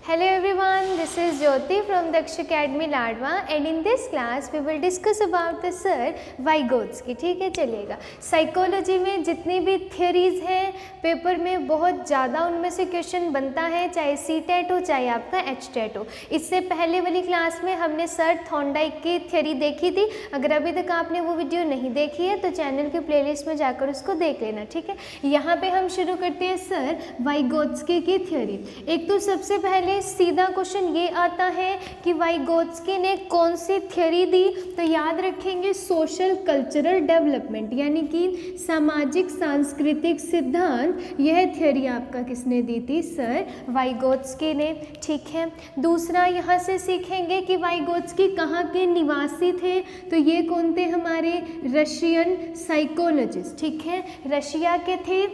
Hello everyone, this is Jyoti from Daksh Academy Ladwa and in this class we will discuss about the sir Vygotsky। ठीक है, चलिएगा। Psychology में जितनी भी theories हैं paper में बहुत ज़्यादा उनमें से क्वेश्चन बनता है, चाहे सी टेट हो चाहे आपका एच टेट हो। इससे पहले वाली क्लास में हमने सर थॉर्नडाइक की थियरी देखी थी। अगर अभी तक आपने वो वीडियो नहीं देखी है तो चैनल के प्लेलिस्ट में जाकर उसको देख लेना। ठीक है, यहाँ पे हम शुरू करते हैं सर वाइगोत्स्की की थियरी। एक तो सबसे पहले सीधा क्वेश्चन ये आता है कि वाइगोत्स्की ने कौन सी थ्योरी दी, तो याद रखेंगे सोशल कल्चरल डेवलपमेंट यानी कि सामाजिक सांस्कृतिक सिद्धांत। यह थ्योरी आपका किसने दी थी? सर वाइगोत्स्की ने। ठीक है, दूसरा यहाँ से सीखेंगे कि वाइगोत्स्की कहाँ के निवासी थे, तो ये कौन थे? हमारे रशियन साइकोलॉजिस्ट। ठीक है, रशिया के थे।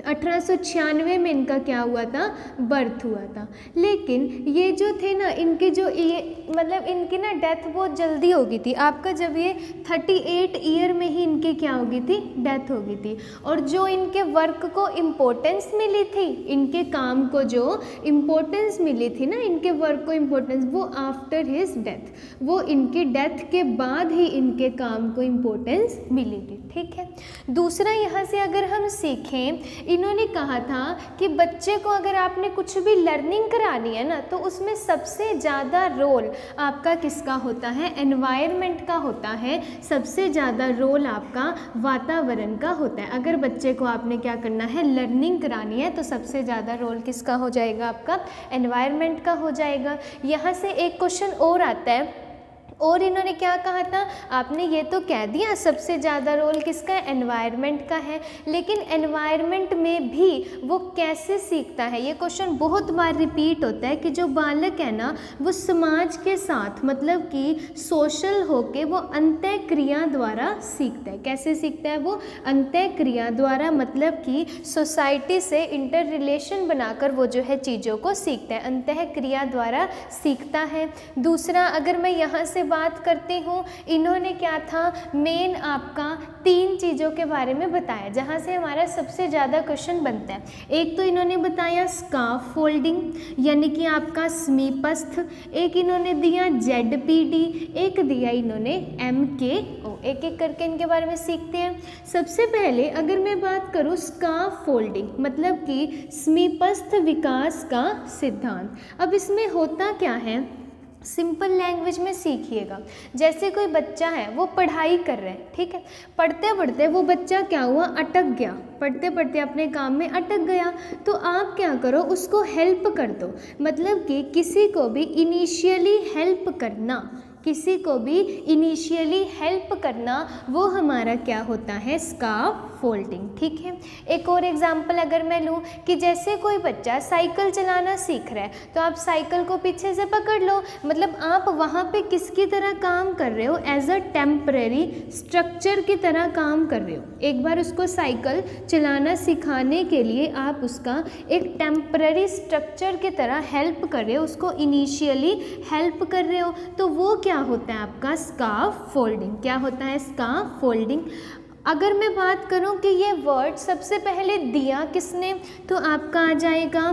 1896 में इनका क्या हुआ था? बर्थ हुआ था। लेकिन ये जो थे ना, इनके जो ये मतलब इनकी ना डेथ बहुत जल्दी हो गई थी। आपका जब ये 38 ईयर में ही इनकी क्या हो गई थी? डेथ हो गई थी। और जो इनके वर्क को इम्पोर्टेंस मिली थी, इनके काम को जो इम्पोर्टेंस मिली थी ना, इनके वर्क को इम्पोर्टेंस, वो आफ्टर हिज डेथ, वो इनकी डेथ के बाद ही इनके काम को इम्पोर्टेंस मिली थी। ठीक है, दूसरा यहाँ से अगर हम सीखें, इन्होंने कहा था कि बच्चे को अगर आपने कुछ भी लर्निंग करानी है ना, तो उसमें सबसे ज़्यादा रोल आपका किसका होता है? एनवायरनमेंट का होता है। सबसे ज़्यादा रोल आपका वातावरण का होता है। अगर बच्चे को आपने क्या करना है? लर्निंग करानी है, तो सबसे ज़्यादा रोल किसका हो जाएगा? आपका एनवायरनमेंट का हो जाएगा। यहाँ से एक क्वेश्चन और आता है, और इन्होंने क्या कहा था? आपने ये तो कह दिया सबसे ज़्यादा रोल किसका है? एनवायरनमेंट का है, लेकिन एनवायरनमेंट में भी वो कैसे सीखता है? ये क्वेश्चन बहुत बार रिपीट होता है कि जो बालक है ना, वो समाज के साथ मतलब कि सोशल होके वो अंतः क्रिया द्वारा सीखता है। कैसे सीखता है वो? अंतः क्रिया द्वारा, मतलब कि सोसाइटी से इंटर रिलेशन बनाकर वो जो है चीज़ों को सीखता है, अंतः क्रिया द्वारा सीखता है। दूसरा अगर मैं यहाँ से बात करती हूँ, इन्होंने क्या था? मेन आपका 3 चीज़ों के बारे में बताया जहाँ से हमारा सबसे ज़्यादा क्वेश्चन बनता है। एक तो इन्होंने बताया स्काफ फोल्डिंग यानी कि आपका समीपस्थ, एक इन्होंने दिया ZPD, एक दिया इन्होंने MKO। एक एक करके इनके बारे में सीखते हैं। सबसे पहले अगर मैं बात करूँ स्काफ फोल्डिंग मतलब कि समीपस्थ विकास का सिद्धांत। अब इसमें होता क्या है? सिंपल लैंग्वेज में सीखिएगा। जैसे कोई बच्चा है, वो पढ़ाई कर रहा है, ठीक है, पढ़ते पढ़ते वो बच्चा क्या हुआ? अटक गया, पढ़ते पढ़ते अपने काम में अटक गया। तो आप क्या करो? उसको हेल्प कर दो। मतलब कि किसी को भी इनिशियली हेल्प करना, किसी को भी इनिशियली हेल्प करना, वो हमारा क्या होता है? Scarf folding. ठीक है, एक और एग्जांपल अगर मैं लूँ कि जैसे कोई बच्चा साइकिल चलाना सीख रहा है, तो आप साइकिल को पीछे से पकड़ लो, मतलब आप वहाँ पे किसकी तरह काम कर रहे हो? एज अ टेम्परेरी स्ट्रक्चर की तरह काम कर रहे हो। एक बार उसको साइकिल चलाना सिखाने के लिए आप उसका एक टेम्परेरी स्ट्रक्चर की तरह हेल्प कर रहे हो, उसको इनिशियली हेल्प कर रहे हो। तो वो क्या होता है? आपका स्काफ फोल्डिंग। क्या होता है? Scarf folding. अगर मैं बात करूं कि ये वर्ड सबसे पहले दिया किसने, तो आपका आ जाएगा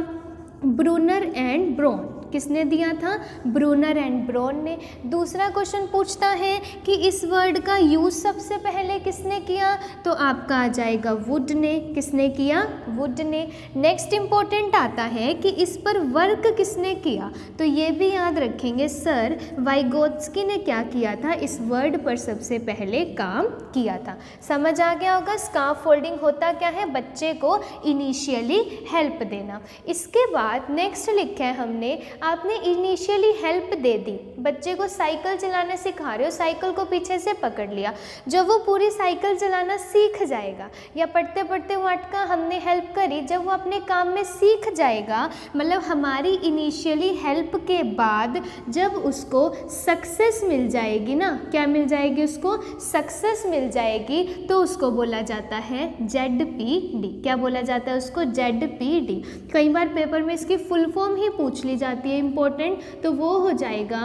ब्रूनर एंड ब्रोन। किसने दिया था? ब्रूनर एंड ब्रोन ने। दूसरा क्वेश्चन पूछता है कि इस वर्ड का यूज़ सबसे पहले किसने किया, तो आपका आ जाएगा वुड ने। किसने किया? वुड ने। नेक्स्ट इम्पोर्टेंट आता है कि इस पर वर्क किसने किया, तो ये भी याद रखेंगे सर वाइगोत्स्की ने क्या किया था? इस वर्ड पर सबसे पहले काम किया था। समझ आ गया होगा स्काफ फोल्डिंग होता क्या है? बच्चे को इनिशियली हेल्प देना। इसके बाद नेक्स्ट लिखा है हमने, आपने इनिशियली हेल्प दे दी, बच्चे को साइकिल चलाना सिखा रहे हो, साइकिल को पीछे से पकड़ लिया। जब वो पूरी साइकिल चलाना सीख जाएगा या पढ़ते पढ़ते वो अटका, हमने हेल्प करी, जब वो अपने काम में सीख जाएगा, मतलब हमारी इनिशियली हेल्प के बाद जब उसको सक्सेस मिल जाएगी ना, क्या मिल जाएगी? उसको सक्सेस मिल जाएगी, तो उसको बोला जाता है ZPD। क्या बोला जाता है उसको? ZPD। कई बार पेपर में इसकी फुल फॉर्म ही पूछ ली जाती है इम्पोर्टेंट, तो वो हो जाएगा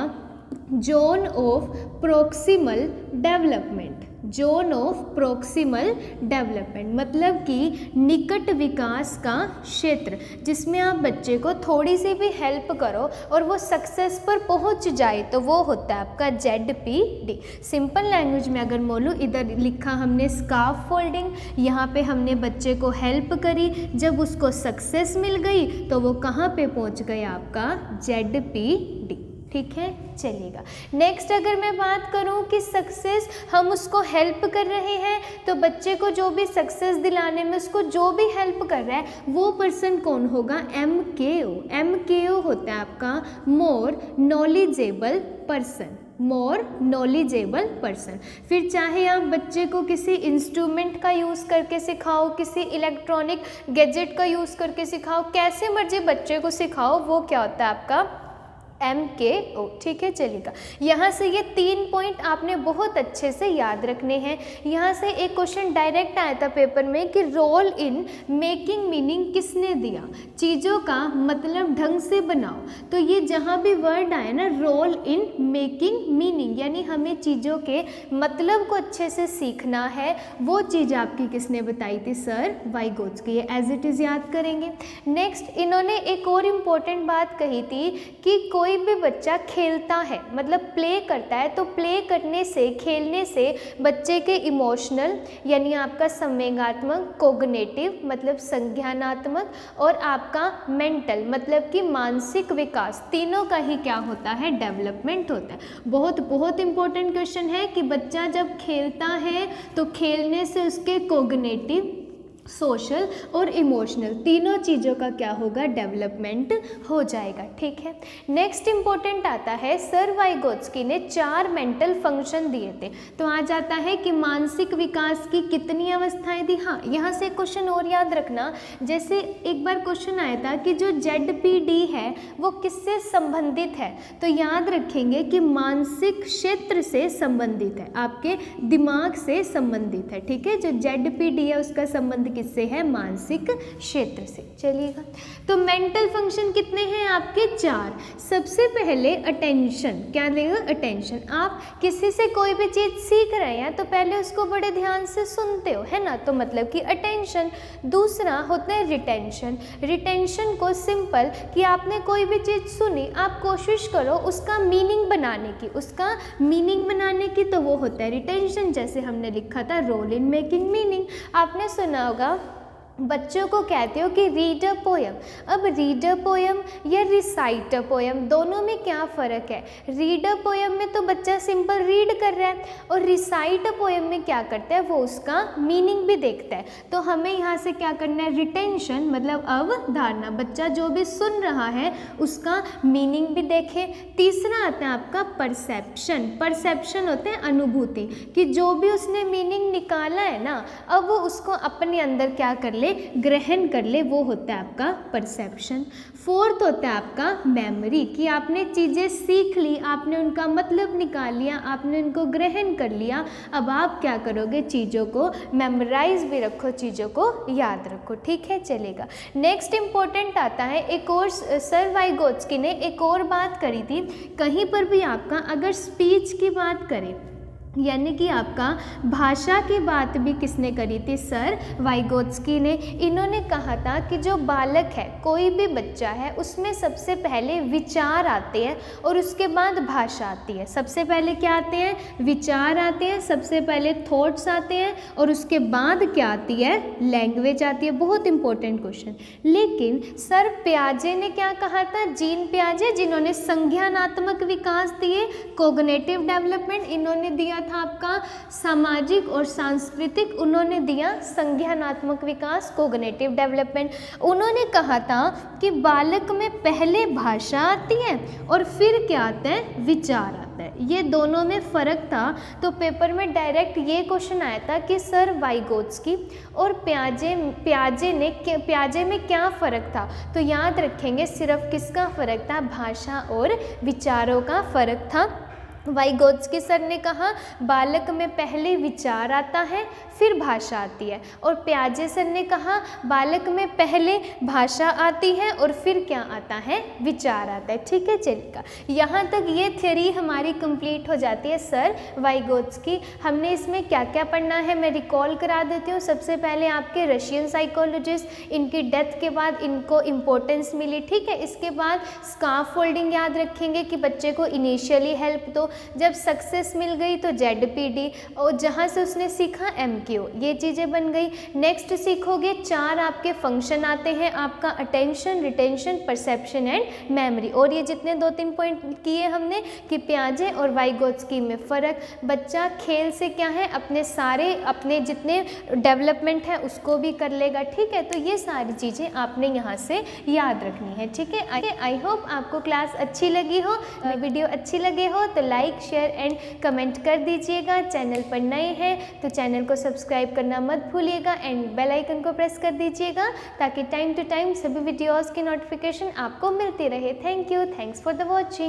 zone of proximal development. Zone of proximal development, मतलब कि निकट विकास का क्षेत्र, जिसमें आप बच्चे को थोड़ी सी भी हेल्प करो और वो सक्सेस पर पहुंच जाए, तो वो होता है आपका ZPD। सिंपल लैंग्वेज में अगर बोलूँ, इधर लिखा हमने स्कार्फ फोल्डिंग, यहाँ पे हमने बच्चे को हेल्प करी, जब उसको सक्सेस मिल गई तो वो कहाँ पे पहुँच गया, आपका ZPD। ठीक है, चलिएगा। नेक्स्ट अगर मैं बात करूं कि सक्सेस हम उसको हेल्प कर रहे हैं, तो बच्चे को जो भी सक्सेस दिलाने में उसको जो भी हेल्प कर रहा है वो पर्सन कौन होगा, MKO। MKO होता है आपका more knowledgeable person, more knowledgeable person. फिर चाहे आप बच्चे को किसी इंस्ट्रूमेंट का यूज़ करके सिखाओ, किसी इलेक्ट्रॉनिक गैजेट का यूज़ करके सिखाओ, कैसे मर्जी बच्चे को सिखाओ, वो क्या होता है आपका MKO। ठीक है, चलिएगा। यहाँ से ये 3 पॉइंट आपने बहुत अच्छे से याद रखने हैं। यहाँ से एक क्वेश्चन डायरेक्ट आया था पेपर में कि रोल इन मेकिंग मीनिंग किसने दिया, चीज़ों का मतलब ढंग से बनाओ। तो ये जहाँ भी वर्ड आया ना, रोल इन मेकिंग मीनिंग, यानी हमें चीज़ों के मतलब को अच्छे से सीखना है, वो चीज़ आपकी किसने बताई थी, सर वाइगोत्स्की। ये एज इट इज़ याद करेंगे। नेक्स्ट इन्होंने एक और इम्पोर्टेंट बात कही थी कि कोई भी बच्चा खेलता है, मतलब प्ले करता है, तो प्ले करने से, खेलने से बच्चे के इमोशनल यानी आपका संवेगात्मक, कोग्निटिव मतलब संज्ञानात्मक, और आपका मेंटल मतलब कि मानसिक विकास, तीनों का ही क्या होता है, डेवलपमेंट होता है। बहुत बहुत इंपॉर्टेंट क्वेश्चन है कि बच्चा जब खेलता है तो खेलने से उसके कोग्निटिव, सोशल और इमोशनल तीनों चीज़ों का क्या होगा, डेवलपमेंट हो जाएगा। ठीक है, नेक्स्ट इंपॉर्टेंट आता है, सर वाइगोत्स्की ने 4 मेंटल फंक्शन दिए थे। तो आ जाता है कि मानसिक विकास की कितनी अवस्थाएं दी। हाँ, यहाँ से क्वेश्चन और याद रखना, जैसे एक बार क्वेश्चन आया था कि जो ZPD है वो किससे संबंधित है, तो याद रखेंगे कि मानसिक क्षेत्र से संबंधित है, आपके दिमाग से संबंधित है। ठीक है, जो ZPD है उसका संबंध किससे है, मानसिक क्षेत्र से। चलिएगा, तो मेंटल फंक्शन कितने हैं आपके, 4। सबसे पहले अटेंशन, क्या देगा, अटेंशन। आप किसी से कोई भी चीज़ सीख रहे हैं तो पहले उसको बड़े ध्यान से सुनते हो, है ना, तो मतलब कि अटेंशन। दूसरा होता है रिटेंशन। रिटेंशन को सिंपल कि आपने कोई भी चीज़ सुनी, आप कोशिश करो उसका मीनिंग बनाने की, उसका मीनिंग बनाने की, तो वो होता है रिटेंशन। जैसे हमने लिखा था रोल इन मेकिंग मीनिंग, आपने सुना होगा बच्चों को कहते हो कि रीड अ पोयम। अब रीड अ पोयम या रिसाइट अ पोयम, दोनों में क्या फ़र्क है। रीड अ पोयम में तो बच्चा सिंपल रीड कर रहा है, और रिसाइट अ पोयम में क्या करता है, वो उसका मीनिंग भी देखता है। तो हमें यहाँ से क्या करना है, रिटेंशन मतलब अवधारणा, बच्चा जो भी सुन रहा है उसका मीनिंग भी देखे। तीसरा आता है आपका परसेप्शन। परसेप्शन होते हैं अनुभूति, कि जो भी उसने मीनिंग निकाला है ना, अब वो उसको अपने अंदर क्या कर ग्रहण कर ले, वो होता है आपका परसेप्शन। फोर्थ होता है आपका मेमोरी, कि आपने चीज़ें सीख ली, आपने उनका मतलब निकाल लिया, आपने उनको ग्रहण कर लिया, अब आप क्या करोगे, चीज़ों को मेमोराइज भी रखो, चीज़ों को याद रखो। ठीक है, चलेगा। नेक्स्ट इंपॉर्टेंट आता है, एक और सर वाइगोत्स्की ने एक और बात करी थी, कहीं पर भी आपका अगर स्पीच की बात करें, यानी कि आपका भाषा की बात भी किसने करी थी, सर वाइगोत्स्की ने। इन्होंने कहा था कि जो बालक है, कोई भी बच्चा है, उसमें सबसे पहले विचार आते हैं और उसके बाद भाषा आती है। सबसे पहले क्या आते हैं, विचार आते हैं, सबसे पहले थॉट्स आते हैं, और उसके बाद क्या आती है, लैंग्वेज आती है। बहुत इंपॉर्टेंट क्वेश्चन। लेकिन सर प्याजे ने क्या कहा था, जीन प्याजे, जिन्होंने संज्ञानात्मक विकास दिए, कोग्निटिव डेवलपमेंट, इन्होंने दिया था आपका सामाजिक और सांस्कृतिक, उन्होंने दिया संज्ञानात्मक विकास, कोग्निटिव डेवलपमेंट। उन्होंने कहा था कि बालक में पहले भाषा आती है और फिर क्या आता है, विचार आता है। ये दोनों में फ़र्क था। तो पेपर में डायरेक्ट ये क्वेश्चन आया था कि सर वाइगोत्स्की और प्याजे में क्या फ़र्क था। तो याद रखेंगे सिर्फ किसका फ़र्क था, भाषा और विचारों का फ़र्क था। वाइगोत्स्की सर ने कहा बालक में पहले विचार आता है फिर भाषा आती है, और प्याजे सर ने कहा बालक में पहले भाषा आती है और फिर क्या आता है, विचार आता है। ठीक है, चलिएगा, यहाँ तक ये थ्योरी हमारी कंप्लीट हो जाती है सर वाइगोत्स्की। हमने इसमें क्या क्या पढ़ना है मैं रिकॉल करा देती हूँ। सबसे पहले आपके रशियन साइकोलॉजिस्ट, इनकी डेथ के बाद इनको इम्पोर्टेंस मिली। ठीक है, इसके बाद स्काफ फोल्डिंग याद रखेंगे कि बच्चे को इनिशियली हेल्प दो, जब सक्सेस मिल गई तो ZPD, और जहाँ से उसने सीखा MQ, ये चीज़ें बन गई। नेक्स्ट सीखोगे 4 आपके फंक्शन आते हैं, आपका attention, retention, perception and memory. और ये जितने 2-3 पॉइंट किए हमने कि प्याजे और वाइगोत्स्की में फ़र्क, बच्चा खेल से क्या है अपने जितने डेवलपमेंट है उसको भी कर लेगा। ठीक है, तो ये सारी चीज़ें आपने यहाँ से याद रखनी है। ठीक है, आई होप आपको क्लास अच्छी लगी हो, वीडियो अच्छी लगे हो तो लाइक, शेयर एंड कमेंट कर दीजिएगा। चैनल पर नए हैं तो चैनल को सब्सक्राइब करना मत भूलिएगा एंड बेल आइकन को प्रेस कर दीजिएगा ताकि टाइम टू टाइम सभी वीडियोस की नोटिफिकेशन आपको मिलती रहे। Thank you, thanks for the watching.